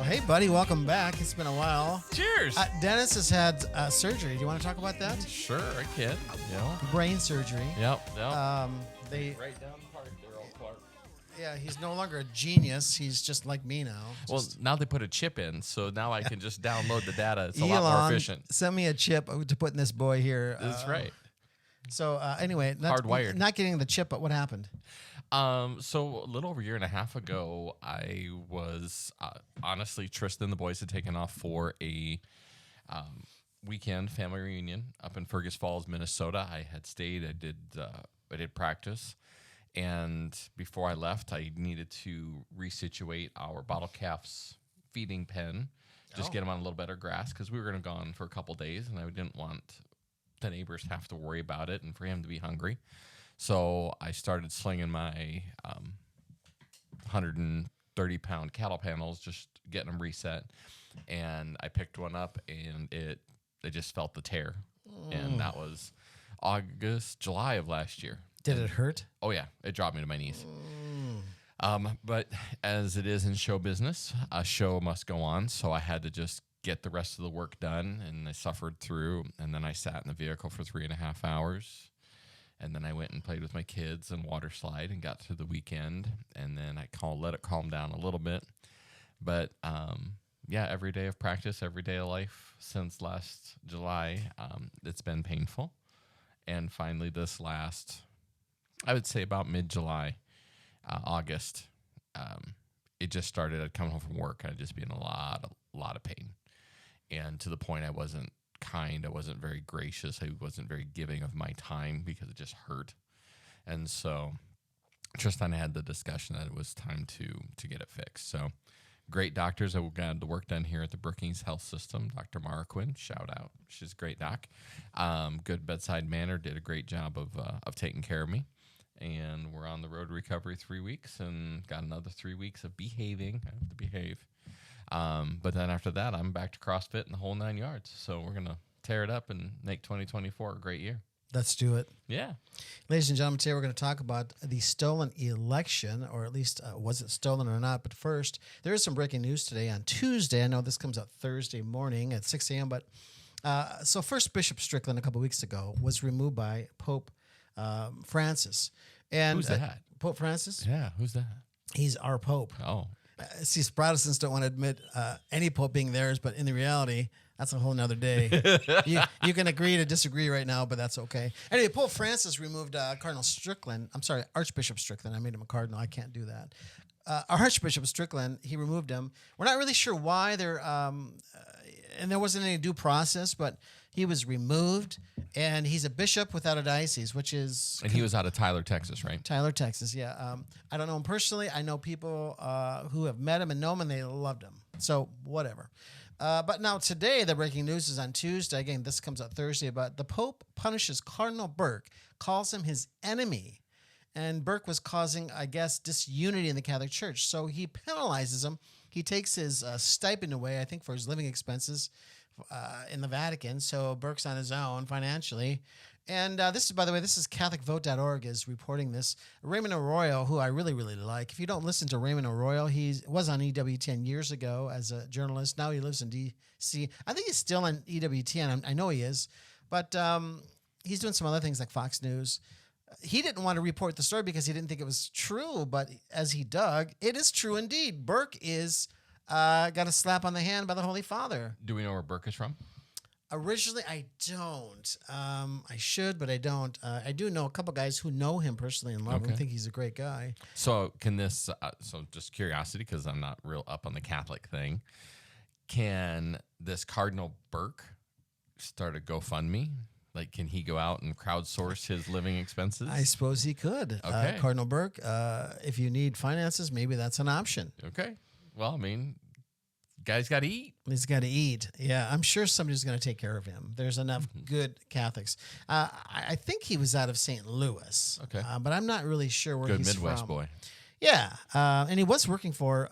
Hey, buddy, welcome back. It's been a while. Cheers. Dennis has had surgery. Do you want to talk about that? Sure, I can. Brain surgery. Yep. They right down the park there, old Clark. Yeah, he's no longer a genius. He's just like me now. Well, now they put a chip in, so now I can just download the data. It's a lot more efficient. Send me a chip to put in this boy here. That's right. So anyway, hardwired. Not getting the chip, but what happened? So a little over a year and a half ago, I was honestly, Tristan and the boys had taken off for a weekend family reunion up in Fergus Falls, Minnesota. I had stayed. I did practice, and before I left, I needed to resituate our bottle calf's feeding pen, just get them on a little better grass because we were going to gone for a couple days, and I didn't want the neighbors to have to worry about it and for him to be hungry. So I started slinging my 130-pound cattle panels, just getting them reset. And I picked one up, and it just felt the tear. And that was July of last year. Did it hurt? Oh, yeah. It dropped me to my knees. But as it is in show business, a show must go on. So I had to just get the rest of the work done, and I suffered through. And then I sat in the vehicle for 3.5 hours. And then I went and played with my kids and water slide and got through the weekend. And then I let it calm down a little bit. But, every day of practice, every day of life since last July, it's been painful. And finally this last, I would say about mid-July, August, it just started. I'd come home from work. I'd just be in a lot of pain. And to the point I wasn't kind, I wasn't very gracious, I wasn't very giving of my time because it just hurt. And so Tristan had the discussion that it was time to get it fixed. So great doctors. I got the work done here at the Brookings Health System. Dr. Mara Quinn, shout out. She's a great doc. Good bedside manner, did a great job of taking care of me. And we're on the road to recovery 3 weeks and got another 3 weeks of behaving. I have to behave. But then after that, I'm back to CrossFit and the whole 9 yards. So we're going to tear it up and make 2024 a great year. Let's do it. Yeah. Ladies and gentlemen, today we're going to talk about the stolen election, or at least was it stolen or not? But first, there is some breaking news today on Tuesday. I know this comes out Thursday morning at 6 a.m., but so First Bishop Strickland a couple weeks ago was removed by Pope Francis. And who's that? Pope Francis? Yeah, who's that? He's our Pope. Oh. See, Protestants don't want to admit any pope being theirs, but in the reality, that's a whole nother day. you can agree to disagree right now, but that's okay. Anyway, Pope Francis removed Archbishop Strickland. I made him a cardinal. I can't do that. Archbishop Strickland, he removed him. We're not really sure why. And there wasn't any due process, but he was removed, and he's a bishop without a diocese, which is... And he was out of Tyler, Texas, right? Tyler, Texas, yeah. I don't know him personally. I know people who have met him and know him, and they loved him. So, whatever. But now today, the breaking news is on Tuesday. Again, this comes out Thursday, but the Pope punishes Cardinal Burke, calls him his enemy, and Burke was causing, I guess, disunity in the Catholic Church. So he penalizes him. He takes his stipend away, I think, for his living expenses in the Vatican. So Burke's on his own financially. And this is, by the way, this is CatholicVote.org is reporting this. Raymond Arroyo, who I really, really like. If you don't listen to Raymond Arroyo, he was on EWTN years ago as a journalist. Now he lives in D.C. I think he's still on EWTN. I know he is. But he's doing some other things like Fox News. He didn't want to report the story because he didn't think it was true. But as he dug, it is true indeed. Burke is got a slap on the hand by the Holy Father. Do we know where Burke is from? Originally, I don't. I should, but I don't. I do know a couple guys who know him personally and love him. Think he's a great guy. So can this? So just curiosity, because I'm not real up on the Catholic thing. Can this Cardinal Burke start a GoFundMe? Like, can he go out and crowdsource his living expenses? I suppose he could. Okay. Cardinal Burke, if you need finances, maybe that's an option. Okay. Well, I mean, guy's got to eat. He's got to eat. Yeah, I'm sure somebody's going to take care of him. There's enough good Catholics. I think he was out of St. Louis. Okay. But I'm not really sure where he's from. Good Midwest boy. Yeah. And he was working for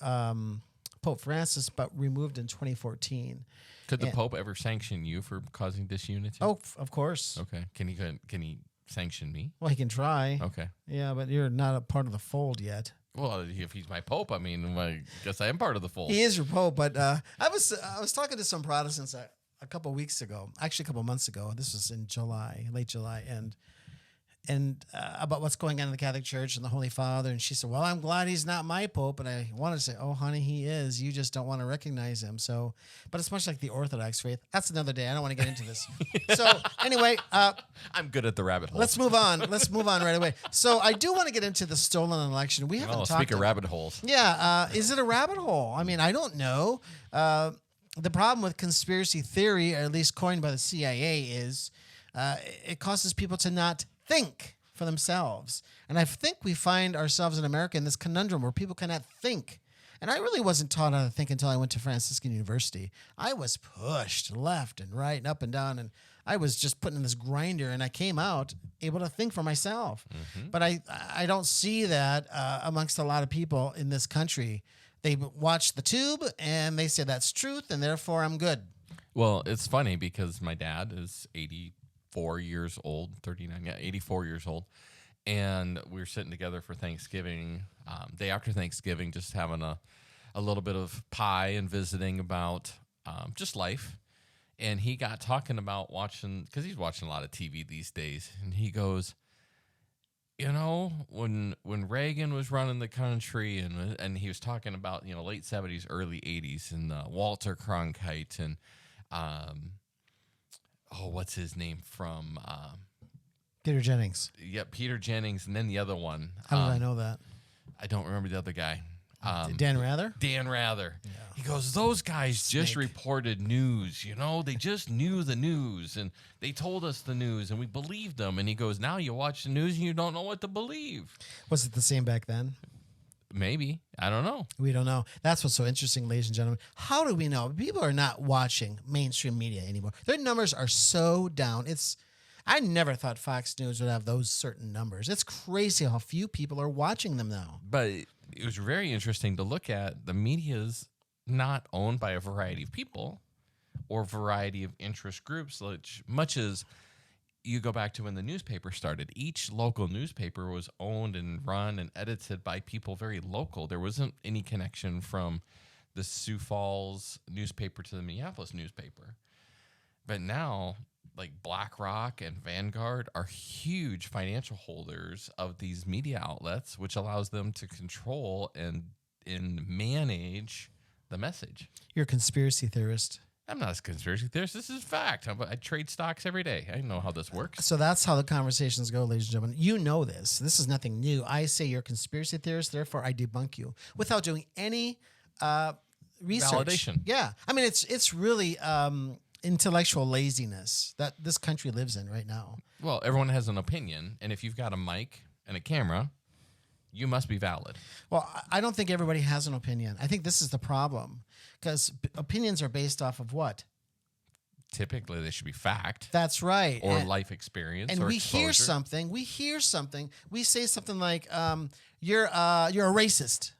Pope Francis, but removed in 2014. Could the And- Pope ever sanction you for causing disunity? Oh, of course. Okay. Can he sanction me? Well, he can try. Okay. Yeah, but you're not a part of the fold yet. Well, if he's my Pope, I mean, I guess I am part of the fold. He is your Pope, but I was talking to some Protestants a couple weeks ago, actually a couple months ago. This was in July, late July, and about what's going on in the Catholic Church and the Holy Father. And she said, "Well, I'm glad he's not my Pope." And I wanted to say, "Oh, honey, he is. You just don't want to recognize him." So, but it's much like the Orthodox faith. That's another day. I don't want to get into this. So anyway, I'm good at the rabbit hole. let's move on. Let's move on right away. So I do want to get into the stolen election. We haven't Well, talked. speak of rabbit holes. Yeah, is it a rabbit hole? I mean, I don't know. The problem with conspiracy theory, or at least coined by the CIA, is it causes people to not think for themselves. And I think we find ourselves in America in this conundrum where people cannot think. And I really wasn't taught how to think until I went to Franciscan University. I was pushed left and right and up and down, and I was just put in this grinder, and I came out able to think for myself. But I don't see that amongst a lot of people in this country. They watch the tube, and they say that's truth, and therefore I'm good. Well, it's funny because my dad is 84 years old, 39, yeah, 84 years old. And we were sitting together for Thanksgiving, day after Thanksgiving, just having a little bit of pie and visiting about just life. And he got talking about watching, because he's watching a lot of TV these days. And he goes, you know, when Reagan was running the country, and he was talking about, you know, late 70s, early 80s, and Walter Cronkite, and what's his name from? Peter Jennings. Yeah, Peter Jennings, and then the other one. How did I know that? I don't remember the other guy. Dan Rather? Dan Rather. Yeah. He goes, those guys just reported news, you know? They just knew the news, and they told us the news, and we believed them. And he goes, now you watch the news, and you don't know what to believe. Was it the same back then? Maybe. I don't know. We don't know. That's what's so interesting, ladies and gentlemen. How do we know? People are not watching mainstream media anymore. Their numbers are so down. I never thought Fox News would have those certain numbers. It's crazy how few people are watching them now. But it was very interesting to look at. The media's not owned by a variety of people or variety of interest groups, which much as you go back to when the newspaper started. Each local newspaper was owned and run and edited by people very local. There wasn't any connection from the Sioux Falls newspaper to the Minneapolis newspaper. But now, like BlackRock and Vanguard are huge financial holders of these media outlets, which allows them to control and manage the message. You're a conspiracy theorist. I'm not a conspiracy theorist. This is fact. I trade stocks every day. I know how this works. So that's how the conversations go, ladies and gentlemen. You know this. This is nothing new. I say you're a conspiracy theorist, therefore I debunk you without doing any research. Validation. Yeah. I mean, it's really intellectual laziness that this country lives in right now. Well, everyone has an opinion, and if you've got a mic and a camera, you must be valid. Well, I don't think everybody has an opinion. I think this is the problem because opinions are based off of what? Typically, they should be fact. That's right. Or life experience. And or we exposure. hear something. We say something like, "You're a racist,"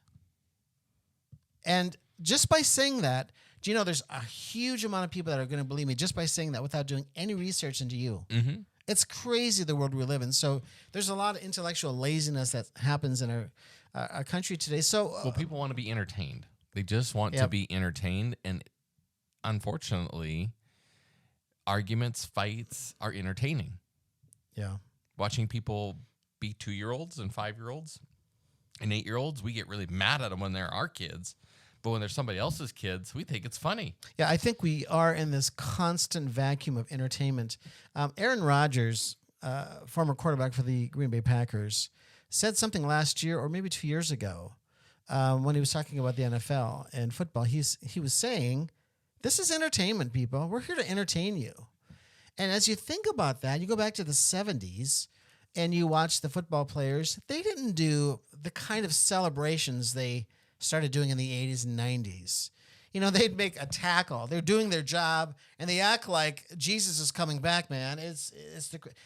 and just by saying that, do you know there's a huge amount of people that are going to believe me just by saying that without doing any research into you. Mm-hmm. It's crazy the world we live in. So there's a lot of intellectual laziness that happens in our country today. So well, people want to be entertained. They just want to be entertained, and unfortunately, arguments, fights are entertaining. Yeah, watching people beat 2-year-olds and 5-year-olds and 8-year-olds, we get really mad at them when they're our kids. But when they're somebody else's kids, we think it's funny. Yeah, I think we are in this constant vacuum of entertainment. Aaron Rodgers, former quarterback for the Green Bay Packers, said something last year or maybe 2 years ago when he was talking about the NFL and football. He was saying, this is entertainment, people. We're here to entertain you. And as you think about that, you go back to the 70s and you watch the football players. They didn't do the kind of celebrations they started doing in the 80s and 90s. they'd make a tackle. They're doing their job, and they act like Jesus is coming back, man.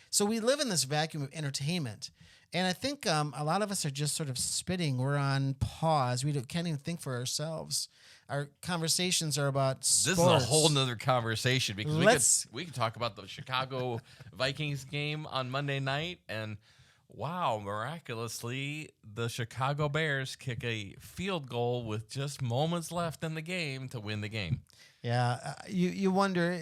So we live in this vacuum of entertainment. And I think a lot of us are just sort of spitting. We're on pause. Can't even think for ourselves. Our conversations are about sports. This is a whole nother conversation because we could talk about the Chicago Vikings game on Monday night, and wow, miraculously, the Chicago Bears kick a field goal with just moments left in the game to win the game. Yeah, you wonder.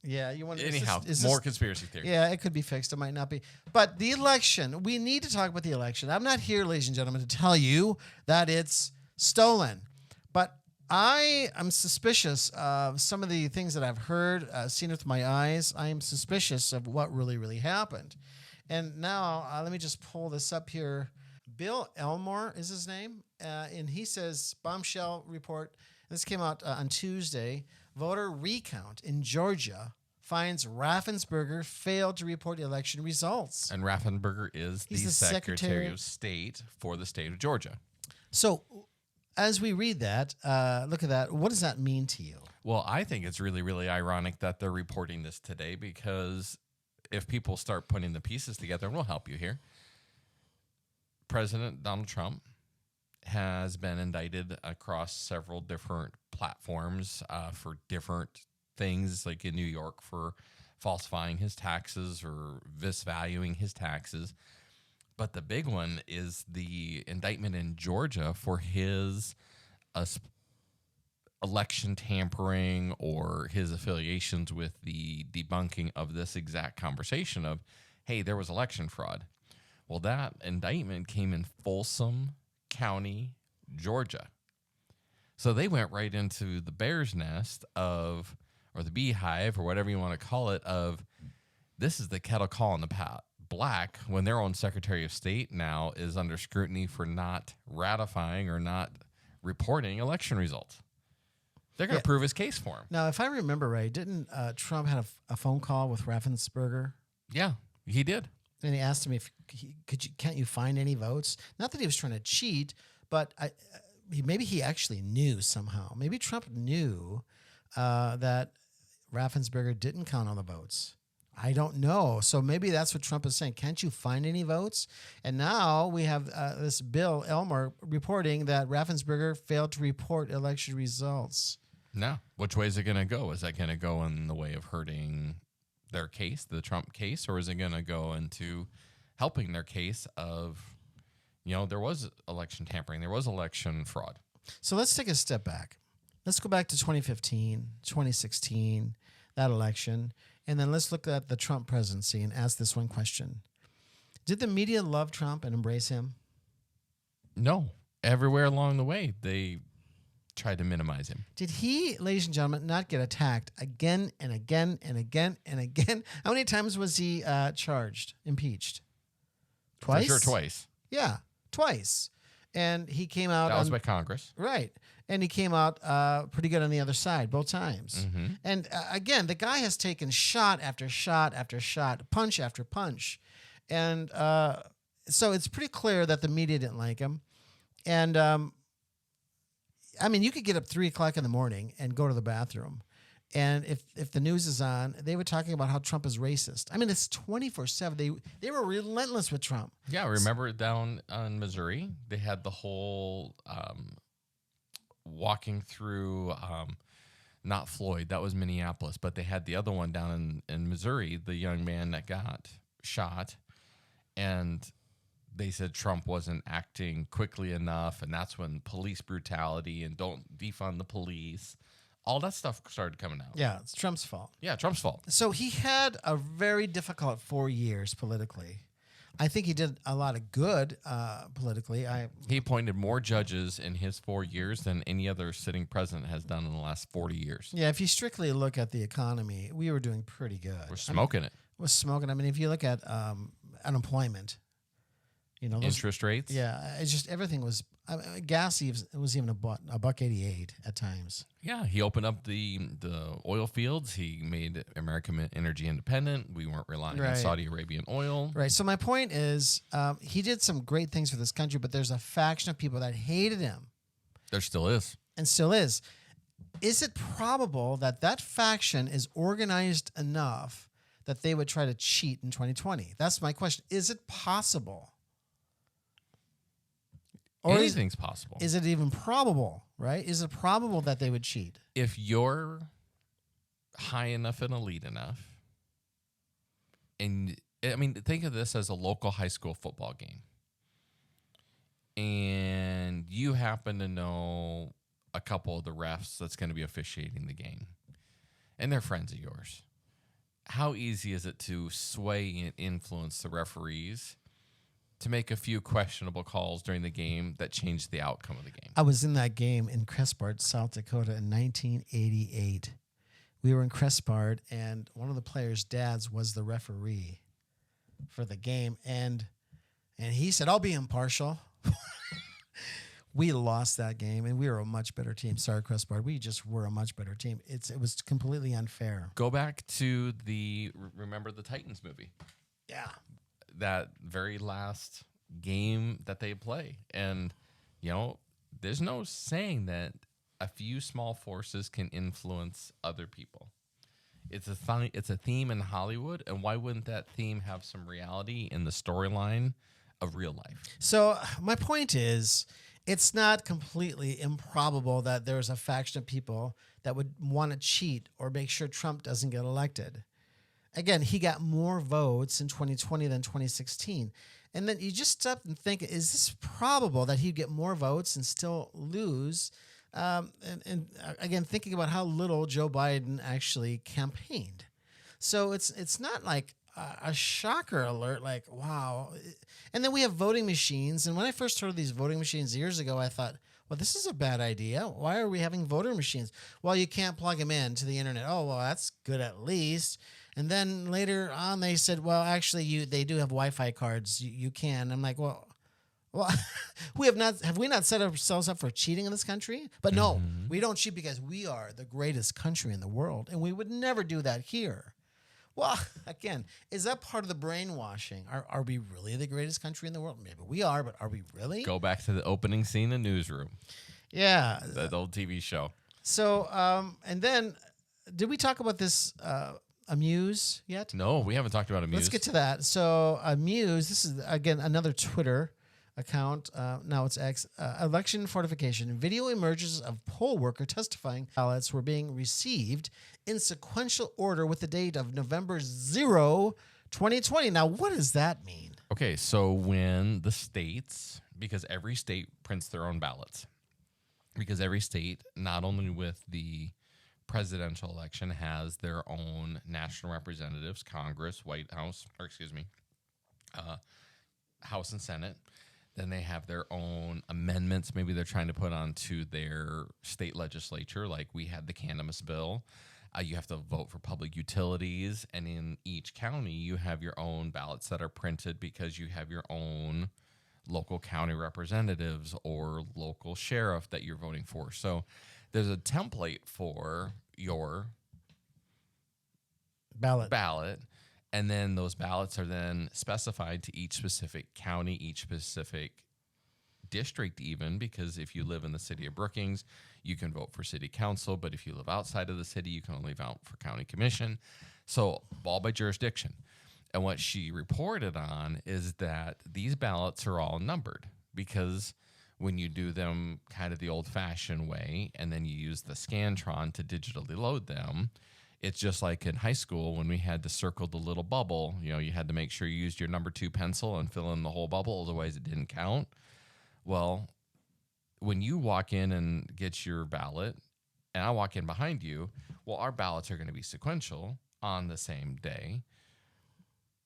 Yeah, you wonder. Anyhow, more conspiracy theory. Yeah, it could be fixed. It might not be. But the election, we need to talk about the election. I'm not here, ladies and gentlemen, to tell you that it's stolen. But I am suspicious of some of the things that I've heard, seen with my eyes. I am suspicious of what really happened. And now, let me just pull this up here. Bill Elmore is his name. And he says, bombshell report. This came out on Tuesday. Voter recount in Georgia finds Raffensperger failed to report election results. And Raffensperger is the Secretary of State for the state of Georgia. So as we read that, look at that. What does that mean to you? Well, I think it's really ironic that they're reporting this today, because if people start putting the pieces together, and we'll help you here, President Donald Trump has been indicted across several different platforms for different things, like in New York for falsifying his taxes or misvaluing his taxes. But the big one is the indictment in Georgia for his election tampering or his affiliations with the debunking of this exact conversation of, hey, there was election fraud. Well, that indictment came in Folsom County, Georgia. So they went right into the bear's nest of, or the beehive, or whatever you want to call it, of this is the kettle calling the pot black when their own Secretary of State now is under scrutiny for not ratifying or not reporting election results. They're going to prove his case for him. Now, if I remember right, didn't Trump have a phone call with Raffensperger? Yeah, he did. And he asked him if can't you find any votes? Not that he was trying to cheat, but maybe he actually knew somehow. Maybe Trump knew that Raffensperger didn't count all the votes. I don't know. So maybe that's what Trump is saying. Can't you find any votes? And now we have this Bill Elmore reporting that Raffensperger failed to report election results. No. Which way is it going to go? Is that going to go in the way of hurting their case, the Trump case, or is it going to go into helping their case of, there was election tampering, there was election fraud? So let's take a step back. Let's go back to 2015, 2016, that election, and then let's look at the Trump presidency and ask this one question. Did the media love Trump and embrace him? No. Everywhere along the way, they tried to minimize him. Did he, ladies and gentlemen, not get attacked again and again and again and again? How many times was he charged, impeached? Twice? For sure, twice. Yeah, twice. And he came out. That was by Congress. Right. And he came out pretty good on the other side both times. Mm-hmm. And again, the guy has taken shot after shot after shot, punch after punch. And so it's pretty clear that the media didn't like him. And you could get up 3 o'clock in the morning and go to the bathroom. And if the news is on, they were talking about how Trump is racist. It's 24/7. They were relentless with Trump. Yeah, remember down in Missouri, they had the whole walking through, not Floyd, that was Minneapolis, but they had the other one down in Missouri, the young man that got shot. And they said Trump wasn't acting quickly enough, and that's when police brutality and don't defund the police, all that stuff started coming out. Yeah, it's Trump's fault. Yeah, Trump's fault. So he had a very difficult 4 years politically. I think he did a lot of good politically. He appointed more judges in his 4 years than any other sitting president has done in the last 40 years. Yeah, if you strictly look at the economy, we were doing pretty good. We're smoking it. We're smoking. If you look at unemployment, interest rates. Yeah, it's just everything was gas. It was even $1.88 at times. Yeah, he opened up the oil fields. He made America energy independent. We weren't relying on Saudi Arabian oil. Right. So my point is, he did some great things for this country, but there's a faction of people that hated him. There still is. And still is. is it probable that that faction is organized enough that they would try to cheat in 2020? That's my question. Is it possible? Or Anything's possible. is it even probable, right? Is it probable that they would cheat? If you're high enough and elite enough, and I mean, think of this as a local high school football game, and you happen to know a couple of the refs that's going to be officiating the game, and they're friends of yours. How easy is it to sway and influence the referees to make a few questionable calls during the game that change the outcome of the game? I was in that game in Crespard, South Dakota in 1988. We were in Crespard, and one of the players' dads was the referee for the game, and he said, "I'll be impartial." We lost that game, and we were a much better team. Sorry, Crespard. We just were a much better team. It was completely unfair. Go back to Remember the Titans movie. Yeah. That very last game that they play. And, there's no saying that a few small forces can influence other people. It's a theme in Hollywood, and why wouldn't that theme have some reality in the storyline of real life? So my point is, it's not completely improbable that there's a faction of people that would want to cheat or make sure Trump doesn't get elected. Again, he got more votes in 2020 than 2016. And then you just stop and think, is this probable that he'd get more votes and still lose? And again, thinking about how little Joe Biden actually campaigned. So it's not like a shocker alert, like, wow. And then we have voting machines. And when I first heard of these voting machines years ago, I thought, well, this is a bad idea. Why are we having voting machines? Well, you can't plug them in to the internet. Oh, well, that's good at least. And then later on, they said, well, actually, they do have Wi-Fi cards. You can. I'm like, well, have we not set ourselves up for cheating in this country? But no, we don't cheat because we are the greatest country in the world, and we would never do that here. Well, again, is that part of the brainwashing? Are we really the greatest country in the world? Maybe we are, but are we really? Go back to the opening scene in Newsroom. Yeah. That old TV show. So, and then, did we talk about this Amuse yet? No, we haven't talked about Amuse. Let's get to that. So, Amuse, this is, again, another Twitter account. Now it's X. Election fortification. Video emerges of poll worker testifying ballots were being received in sequential order with the date of November 0, 2020. Now, what does that mean? Okay, so when the states, because every state prints their own ballots, because every state, not only with the presidential election, has their own national representatives, Congress, White House, House and Senate. Then they have their own amendments. Maybe they're trying to put onto their state legislature, like we had the cannabis bill. You have to vote for public utilities. And in each county, you have your own ballots that are printed because you have your own local county representatives or local sheriff that you're voting for. So there's a template for your ballot. And then those ballots are then specified to each specific county, each specific district even, because if you live in the city of Brookings, you can vote for city council. But if you live outside of the city, you can only vote for county commission. So all by jurisdiction. And what she reported on is that these ballots are all numbered because when you do them kind of the old-fashioned way and then you use the Scantron to digitally load them, it's just like in high school when we had to circle the little bubble. You had to make sure you used your number 2 pencil and fill in the whole bubble, otherwise it didn't count. Well, when you walk in and get your ballot, and I walk in behind you, well, our ballots are going to be sequential on the same day,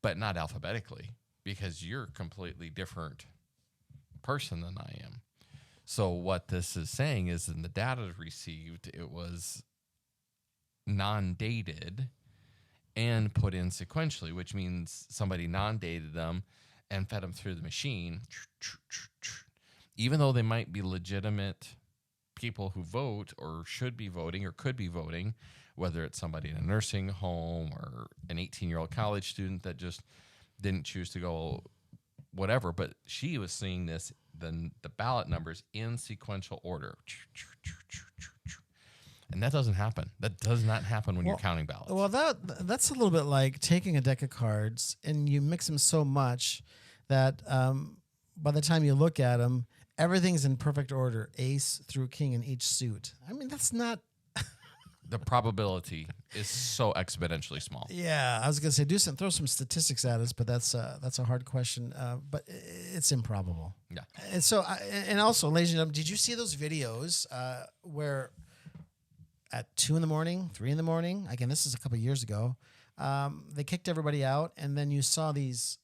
but not alphabetically because you're a completely different person than I am. So what this is saying is in the data received, it was non-dated and put in sequentially, which means somebody non-dated them and fed them through the machine. Even though they might be legitimate people who vote or should be voting or could be voting, whether it's somebody in a nursing home or an 18-year-old college student that just didn't choose to go, whatever. But she was seeing the ballot numbers in sequential order. And that doesn't happen. That does not happen when you're counting ballots. Well, that's a little bit like taking a deck of cards and you mix them so much that by the time you look at them, everything's in perfect order, ace through king in each suit. I mean, that's not. The probability is so exponentially small. Yeah, I was gonna say throw some statistics at us, but that's a hard question. But it's improbable. Yeah. And so, and also, ladies and gentlemen, did you see those videos where at 2 a.m, 3 a.m, again, this is a couple of years ago, they kicked everybody out, and then you saw these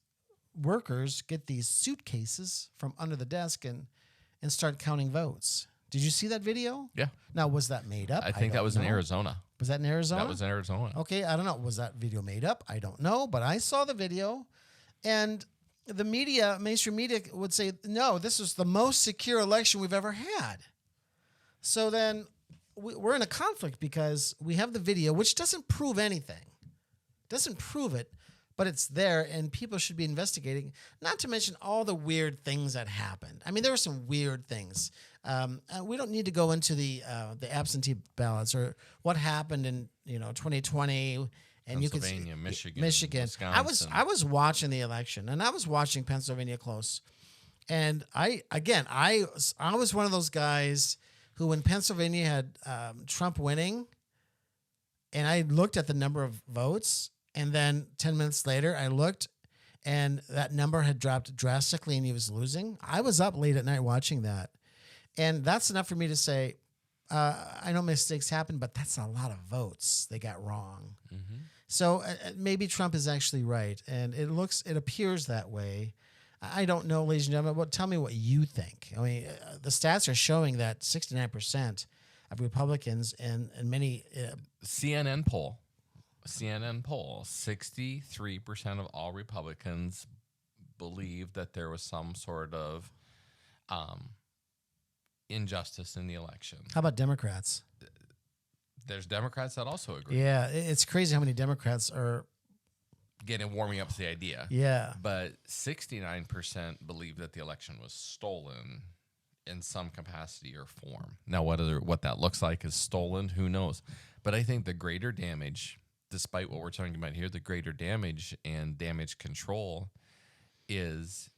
workers get these suitcases from under the desk and start counting votes. Did you see that video? Yeah. Now, was that made up? I think that was in Arizona. Was that in Arizona? That was in Arizona. Okay, I don't know. Was that video made up? I don't know, but I saw the video, and the media, mainstream media, would say, no, this is the most secure election we've ever had. So then we're in a conflict because we have the video, which doesn't prove anything. Doesn't prove it, but it's there, and people should be investigating, not to mention all the weird things that happened. I mean, there were some weird things. We don't need to go into the absentee ballots or what happened in 2020 and you can see Michigan. Wisconsin. I was watching the election, and I was watching Pennsylvania close, and I was one of those guys who, when Pennsylvania had Trump winning, and I looked at the number of votes, and then 10 minutes later I looked, and that number had dropped drastically, and he was losing. I was up late at night watching that. And that's enough for me to say, I know mistakes happen, but that's a lot of votes they got wrong. Mm-hmm. So maybe Trump is actually right, and it appears that way. I don't know, ladies and gentlemen. But tell me what you think. I mean, the stats are showing that 69% of Republicans and many CNN poll, 63% of all Republicans believe that there was some sort of injustice in the election. How about Democrats? There's Democrats that also agree. Yeah, it's crazy how many Democrats are warming up to the idea. Yeah. But 69% believe that the election was stolen in some capacity or form. Now, what that looks like is stolen, who knows? But I think the greater damage, despite what we're talking about here, the greater damage and damage control is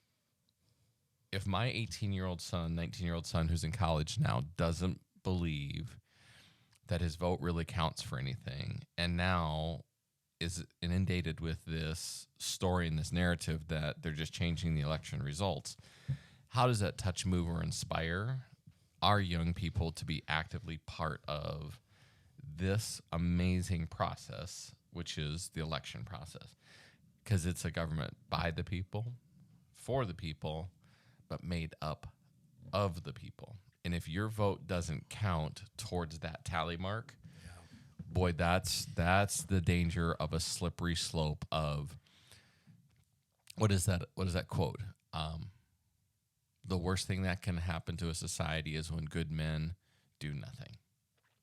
if my 18-year-old son, 19-year-old son who's in college now doesn't believe that his vote really counts for anything, and now is inundated with this story and this narrative that they're just changing the election results, how does that touch, move, or inspire our young people to be actively part of this amazing process, which is the election process? Because it's a government by the people, for the people, but made up of the people. And if your vote doesn't count towards that tally mark, boy, that's the danger of a slippery slope of what is that quote? The worst thing that can happen to a society is when good men do nothing.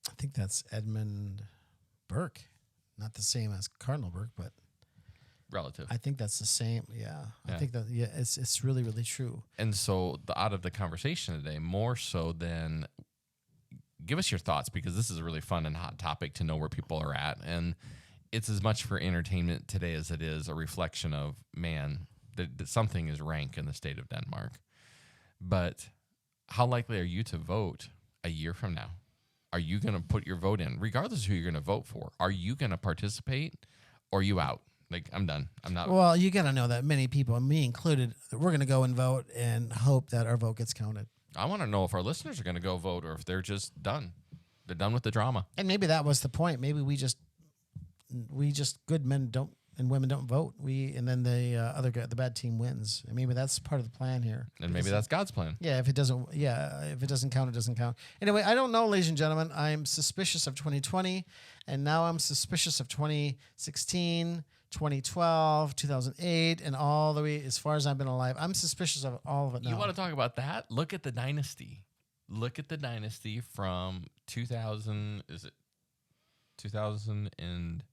I think that's Edmund Burke, not the same as Cardinal Burke, but relative. I think that's the same. Yeah. I think that it's really, really true. And so out of the conversation today, more so than give us your thoughts, because this is a really fun and hot topic to know where people are at. And it's as much for entertainment today as it is a reflection of, man, that something is rank in the state of Denmark. But how likely are you to vote a year from now? Are you going to put your vote in, regardless of who you're going to vote for? Are you going to participate, or are you out? Like, I'm done. I'm not. Well, you got to know that many people, me included, we're going to go and vote and hope that our vote gets counted. I want to know if our listeners are going to go vote or if they're just done. They're done with the drama. And maybe that was the point. Maybe we just good men don't and women don't vote. And then the bad team wins. And maybe that's part of the plan here. And maybe that's God's plan. Yeah, if it doesn't count, it doesn't count. Anyway, I don't know, ladies and gentlemen. I'm suspicious of 2020, and now I'm suspicious of 2016, 2012, 2008, and all the way as far as I've been alive. I'm suspicious of all of it now. You want to talk about that? Look at the dynasty. Look at the dynasty from 2000. Is it 2002?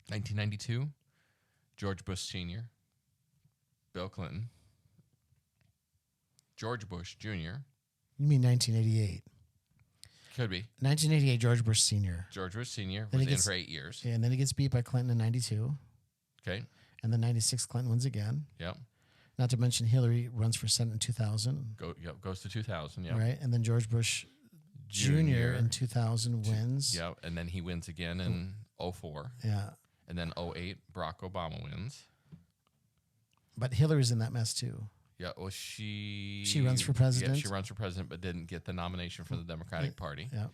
1992. George Bush Sr., Bill Clinton, George Bush Jr. You mean 1988? Could be. 1988, George Bush Sr. George Bush Sr. Then was he in gets- for 8 years. Yeah, and then he gets beat by Clinton in 92. Okay. And then 96, Clinton wins again. Yep. Not to mention Hillary runs for Senate in 2000. Goes to 2000. Yep. Right? And then George Bush Jr. in 2000 wins. Yep. And then he wins again in 04. Yeah. And then 08, Barack Obama wins. But Hillary's in that mess too. Yeah. Well, she runs for president. Yeah, she runs for president, but didn't get the nomination for the Democratic Party. Yeah.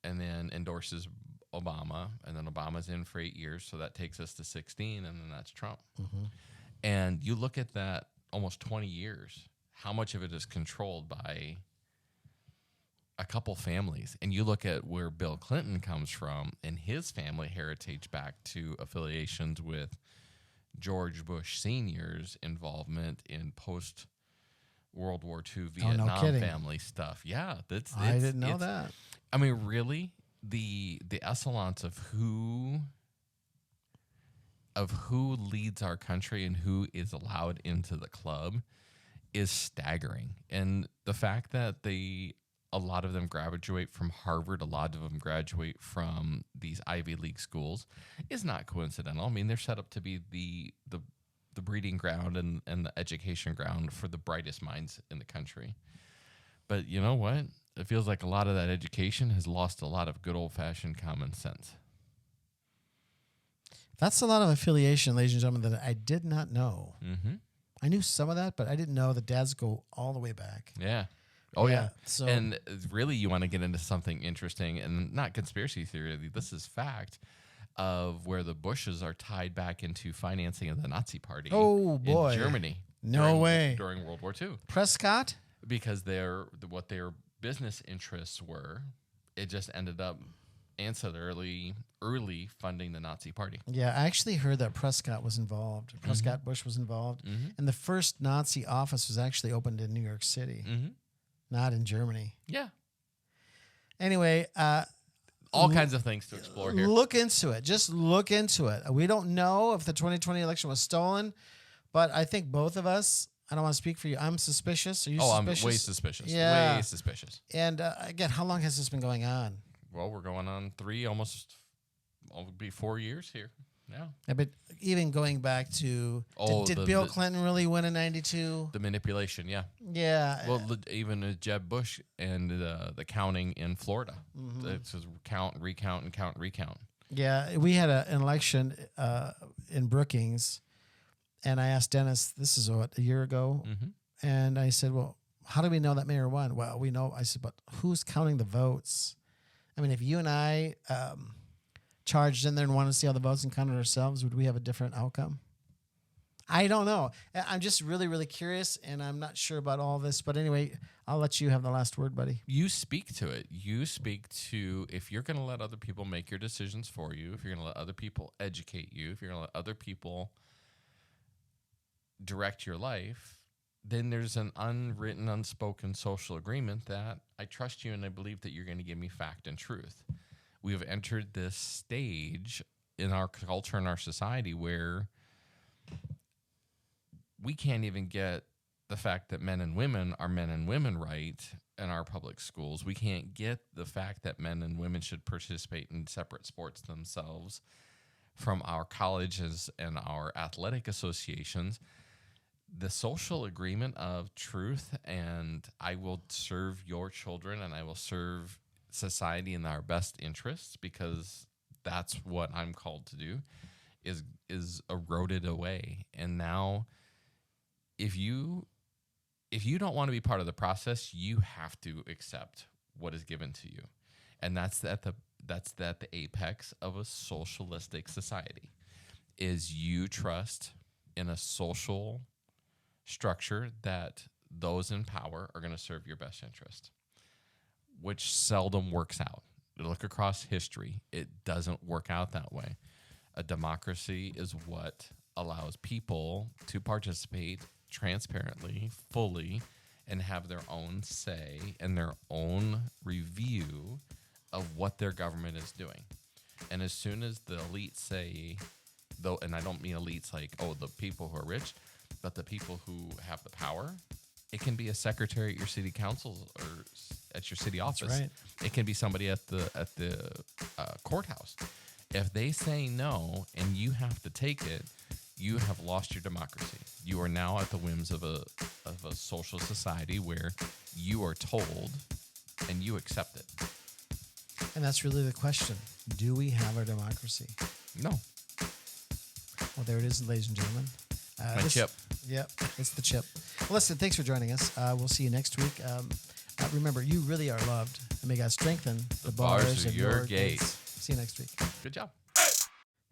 And then endorses Obama, and then Obama's in for 8 years, so that takes us to 16, and then that's Trump. Mm-hmm. And you look at that almost 20 years, how much of it is controlled by a couple families. And you look at where Bill Clinton comes from and his family heritage back to affiliations with George Bush Sr.'s involvement in post World War II Vietnam family stuff. Yeah, I didn't know that. I mean, really, the echelons of who leads our country and who is allowed into the club is staggering. And the fact that a lot of them graduate from Harvard, a lot of them graduate from these Ivy League schools is not coincidental. I mean, they're set up to be the breeding ground and the education ground for the brightest minds in the country. But you know what? It feels like a lot of that education has lost a lot of good old-fashioned common sense. That's a lot of affiliation, ladies and gentlemen, that I did not know. Mm-hmm. I knew some of that, but I didn't know the dads go all the way back. Yeah. Oh, yeah. So, and really, you want to get into something interesting, and not conspiracy theory. This is fact of where the Bushes are tied back into financing of the Nazi Party. Oh, boy. In Germany. No way. During World War II. Prescott? Because what their business interests were, it just ended up ancillarily early funding the Nazi Party. Yeah, I actually heard that Prescott was involved. Prescott Bush was involved. Mm-hmm. And the first Nazi office was actually opened in New York City, Mm-hmm. not in Germany. Yeah. Anyway, all kinds of things to explore here. Look into it. Just look into it. We don't know if the 2020 election was stolen, but I think both of us, I don't want to speak for you. I'm suspicious. Are you suspicious? I'm way suspicious. Yeah. Way suspicious. And again, how long has this been going on? Well, we're going on 3, almost, it'll be 4 years here. Yeah. Yeah, but even going back to, did Bill Clinton really win in 92? The manipulation, yeah. Yeah. Well, even Jeb Bush and the counting in Florida. It says count, recount, and count, recount. Yeah, we had an election in Brookings, and I asked Dennis, this is a year ago, and I said, well, how do we know that mayor won? Well, we know. I said, but who's counting the votes? I mean, if you and I charged in there and wanted to see all the votes and counted ourselves, would we have a different outcome? I don't know. I'm just really, really curious, and I'm not sure about all this. But anyway, I'll let you have the last word, buddy. You speak to it. You speak to, if you're going to let other people make your decisions for you, if you're going to let other people educate you, if you're going to let other people direct your life, then there's an unwritten, unspoken social agreement that I trust you and I believe that you're going to give me fact and truth. We have entered this stage in our culture and our society where we can't even get the fact that men and women are men and women right in our public schools. We can't get the fact that men and women should participate in separate sports themselves from our colleges and our athletic associations. The social agreement of truth and I will serve your children and I will serve society in our best interests because that's what I'm called to do is eroded away. And now if you don't want to be part of the process, you have to accept what is given to you. And that's at the apex of a socialistic society is you trust in a social structure that those in power are going to serve your best interest, which seldom works out. Look across history. It doesn't work out that way. A democracy is what allows people to participate transparently, fully, and have their own say and their own review of what their government is doing. And as soon as the elites say, though, and I don't mean elites like, oh, the people who are rich, but the people who have the power It can be a secretary at your city council or at your city office. right. It can be somebody at the courthouse. If they say no and you have to take it, you have lost your democracy. You are now at the whims of a social society where you are told and you accept it. And that's really the question. Do we have our democracy? No. Well, there it is, ladies and gentlemen. My chip. Yep, it's the chip. Well, listen, thanks for joining us. We'll see you next week. Remember, you really are loved. And may God strengthen the bars of your gates. See you next week. Good job.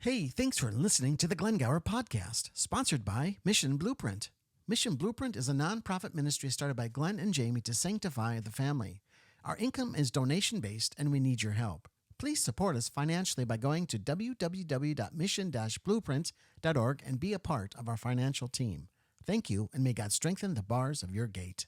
Hey, thanks for listening to the Glen Podcast, sponsored by Mission Blueprint. Mission Blueprint is a nonprofit ministry started by Glen and Jamie to sanctify the family. Our income is donation-based, and we need your help. Please support us financially by going to www.mission-blueprint.org and be a part of our financial team. Thank you, and may God strengthen the bars of your gate.